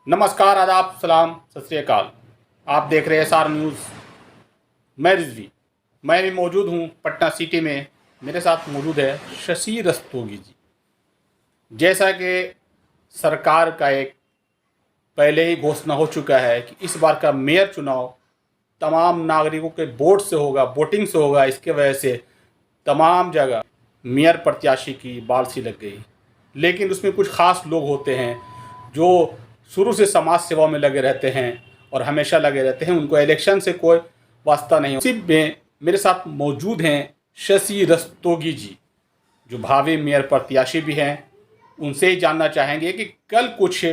नमस्कार, आदाब, सलाम, सत श्री अकाल। आप देख रहे हैं SR न्यूज़। मैं रिजवी। मैं भी मौजूद हूँ पटना सिटी में। मेरे साथ मौजूद है शशि रस्तोगी जी। जैसा कि सरकार का एक पहले ही घोषणा हो चुका है कि इस बार का मेयर चुनाव तमाम नागरिकों के वोट से होगा, वोटिंग से होगा। इसके वजह से तमाम जगह मेयर प्रत्याशी की बाल सी लग गई। लेकिन उसमें कुछ खास लोग होते हैं जो शुरू से समाज सेवा में लगे रहते हैं और हमेशा लगे रहते हैं। उनको इलेक्शन से कोई वास्ता नहीं। इसी में मेरे साथ मौजूद हैं शशि रस्तोगी जी, जो भावी मेयर प्रत्याशी भी हैं। उनसे ही जानना चाहेंगे कि कल कुछ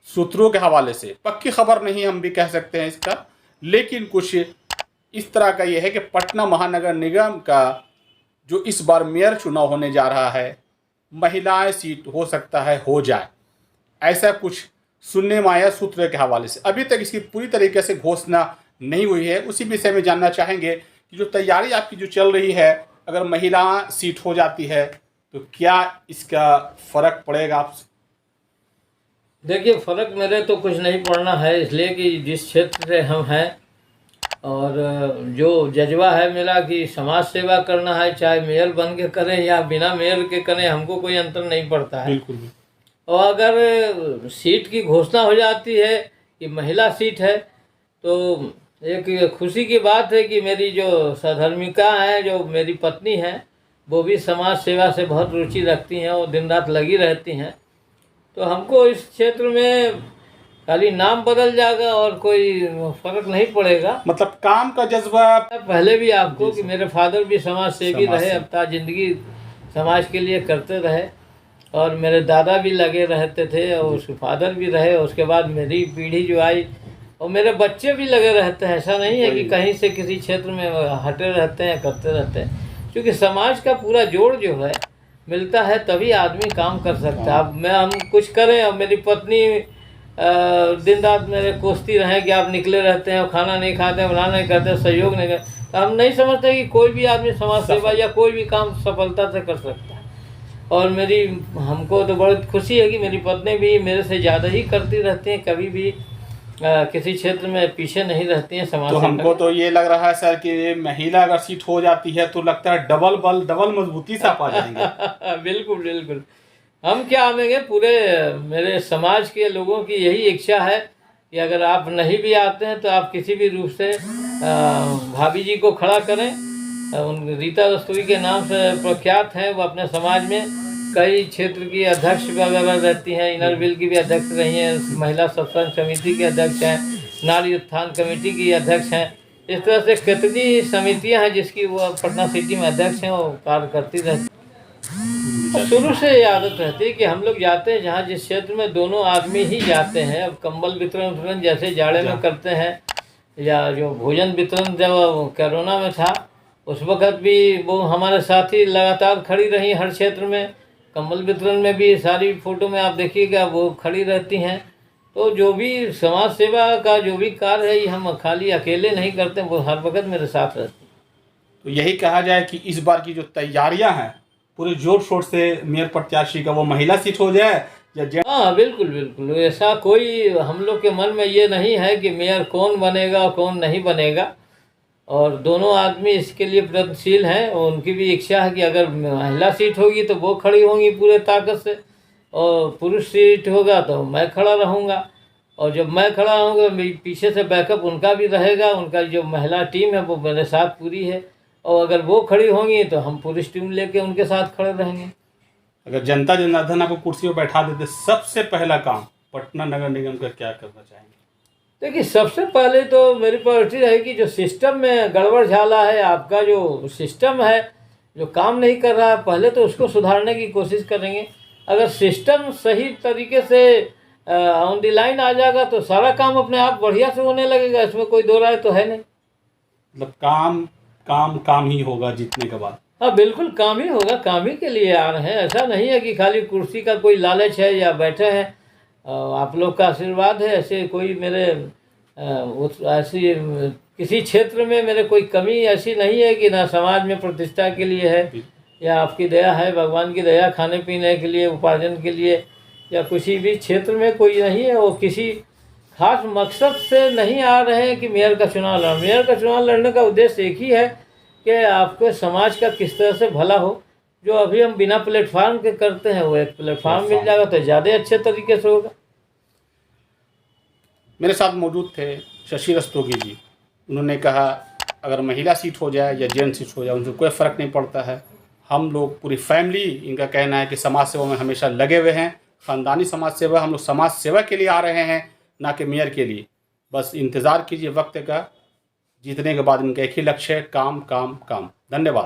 सूत्रों के हवाले से, पक्की खबर नहीं हम भी कह सकते हैं इसका, लेकिन कुछ इस तरह का ये है कि पटना महानगर निगम का जो इस बार मेयर चुनाव होने जा रहा है, महिलाएं सीट हो सकता है हो जाए, ऐसा कुछ सुनने में आया सूत्रों के हवाले से। अभी तक इसकी पूरी तरीके से घोषणा नहीं हुई है। उसी विषय में जानना चाहेंगे कि जो तैयारी आपकी जो चल रही है, अगर महिला सीट हो जाती है तो क्या इसका फ़र्क पड़ेगा आपसे? देखिए, फ़र्क मेरे तो कुछ नहीं पड़ना है, इसलिए कि जिस क्षेत्र से हम हैं और जो जज्बा है मेरा कि समाज सेवा करना है, चाहे मेयर बन के करें या बिना मेयर के करें, हमको कोई अंतर नहीं पड़ता है। बिल्कुल। और अगर सीट की घोषणा हो जाती है कि महिला सीट है, तो एक खुशी की बात है कि मेरी जो सहधर्मिका हैं, जो मेरी पत्नी हैं, वो भी समाज सेवा से बहुत रुचि रखती हैं और दिन रात लगी रहती हैं। तो हमको इस क्षेत्र में खाली नाम बदल जाएगा और कोई फर्क नहीं पड़ेगा। मतलब काम का जज्बा पहले भी आपको कि मेरे फादर भी समाज सेवी रहे, अपना जिंदगी समाज के लिए करते रहे, और मेरे दादा भी लगे रहते थे और उसके फादर भी रहे। उसके बाद मेरी पीढ़ी जो आई और मेरे बच्चे भी लगे रहते हैं। ऐसा नहीं है कि कहीं से किसी क्षेत्र में हटे रहते हैं, करते रहते हैं, क्योंकि समाज का पूरा जोड़ जो है मिलता है तभी आदमी काम कर सकता है। अब हम कुछ करें और मेरी पत्नी दिन रात मेरे कोसती रहे कि आप निकले रहते हैं, खाना नहीं खाते, बना नहीं करते, सहयोग नहीं करते, तो हम नहीं समझते कि कोई भी आदमी समाज सेवा या कोई भी काम सफलता से कर सकता है। और हमको तो बहुत खुशी है कि मेरी पत्नी भी मेरे से ज़्यादा ही करती रहती हैं, कभी भी किसी क्षेत्र में पीछे नहीं रहती हैं समाज। तो हमको तो ये लग रहा है सर कि महिला अगर सीट हो जाती है तो लगता है डबल बल, डबल मजबूती से आप आ जाएंगे। बिल्कुल बिल्कुल। हम क्या आवेंगे, पूरे मेरे समाज के लोगों की यही इच्छा है कि अगर आप नहीं भी आते हैं तो आप किसी भी रूप से भाभी जी को खड़ा करें। उन रीता रस्तोगी के नाम से प्रख्यात हैं। वो अपने समाज में कई क्षेत्र की अध्यक्ष वगैरह रहती हैं, इनर व्हील की भी अध्यक्ष रही हैं, महिला सत्संग समिति के अध्यक्ष हैं, नारी उत्थान कमेटी की अध्यक्ष हैं। इस तरह से कितनी समितियां हैं जिसकी वो पटना सिटी में अध्यक्ष हैं, वो कार्य करती रहती हैं। शुरू से ये आदत रहती है कि हम लोग जाते हैं जहाँ जिस क्षेत्र में दोनों आदमी ही जाते हैं। अब कंबल वितरण जैसे जाड़े में करते हैं, या जो भोजन वितरण जब कोरोना में था उस वक़्त भी वो हमारे साथी लगातार खड़ी रही हर क्षेत्र में। कंबल वितरण में भी सारी फोटो में आप देखिएगा वो खड़ी रहती हैं। तो जो भी समाज सेवा का जो भी कार्य है, ये हम खाली अकेले नहीं करते, वो हर वक्त मेरे साथ रहती हैं। तो यही कहा जाए कि इस बार की जो तैयारियां हैं पूरे जोर शोर से मेयर प्रत्याशी का वो महिला सीट हो जाए या हाँ बिल्कुल बिल्कुल। ऐसा कोई हम लोग के मन में ये नहीं है कि मेयर कौन बनेगा कौन नहीं बनेगा, और दोनों आदमी इसके लिए प्रयत्नशील हैं। और उनकी भी इच्छा है कि अगर महिला सीट होगी तो वो खड़ी होंगी पूरे ताकत से, और पुरुष सीट होगा तो मैं खड़ा रहूँगा। और जब मैं खड़ा होऊंगा पीछे से बैकअप उनका भी रहेगा। उनका जो महिला टीम है वो मेरे साथ पूरी है, और अगर वो खड़ी होंगी तो हम पुरुष टीम लेके उनके साथ खड़े रहेंगे। अगर जनता जनार्दन आपको कुर्सी पर बैठा देते, सबसे पहला काम पटना नगर निगम का क्या करना चाहेंगे? देखिए, सबसे पहले तो मेरी प्रायोरिटी रहेगी जो सिस्टम में गड़बड़ झाला है, आपका जो सिस्टम है जो काम नहीं कर रहा है, पहले तो उसको सुधारने की कोशिश करेंगे। अगर सिस्टम सही तरीके से ऑन द लाइन आ जाएगा तो सारा काम अपने आप बढ़िया से होने लगेगा, इसमें कोई दो राय तो है नहीं। मतलब काम काम काम ही होगा जीतने के बाद। हाँ बिल्कुल, काम ही होगा, काम ही के लिए आ रहे हैं। ऐसा नहीं है कि खाली कुर्सी का कोई लालच है या बैठे हैं। आप लोग का आशीर्वाद है। ऐसे कोई मेरे ऐसी किसी क्षेत्र में मेरे कोई कमी ऐसी नहीं है कि ना समाज में प्रतिष्ठा के लिए है, या आपकी दया है, भगवान की दया, खाने पीने के लिए, उपार्जन के लिए, या किसी भी क्षेत्र में कोई नहीं है। और किसी खास मकसद से नहीं आ रहे हैं कि मेयर का चुनाव लड़। मेयर का चुनाव लड़ने का उद्देश्य एक ही है कि आपको समाज का किस तरह से भला हो। जो अभी हम बिना प्लेटफार्म के करते हैं, वो एक प्लेटफार्म मिल जाएगा तो ज़्यादा अच्छे तरीके से होगा। मेरे साथ मौजूद थे शशि रस्तोगी जी। उन्होंने कहा अगर महिला सीट हो जाए या जेंट्स सीट हो जाए उनसे कोई फ़र्क नहीं पड़ता है। हम लोग पूरी फैमिली, इनका कहना है कि समाज सेवा में हमेशा लगे हुए हैं, ख़ानदानी समाज सेवा। हम लोग समाज सेवा के लिए आ रहे हैं, ना कि मेयर के लिए। बस इंतज़ार कीजिए वक्त का। जीतने के बाद इनका एक ही लक्ष्य है, काम काम काम। धन्यवाद।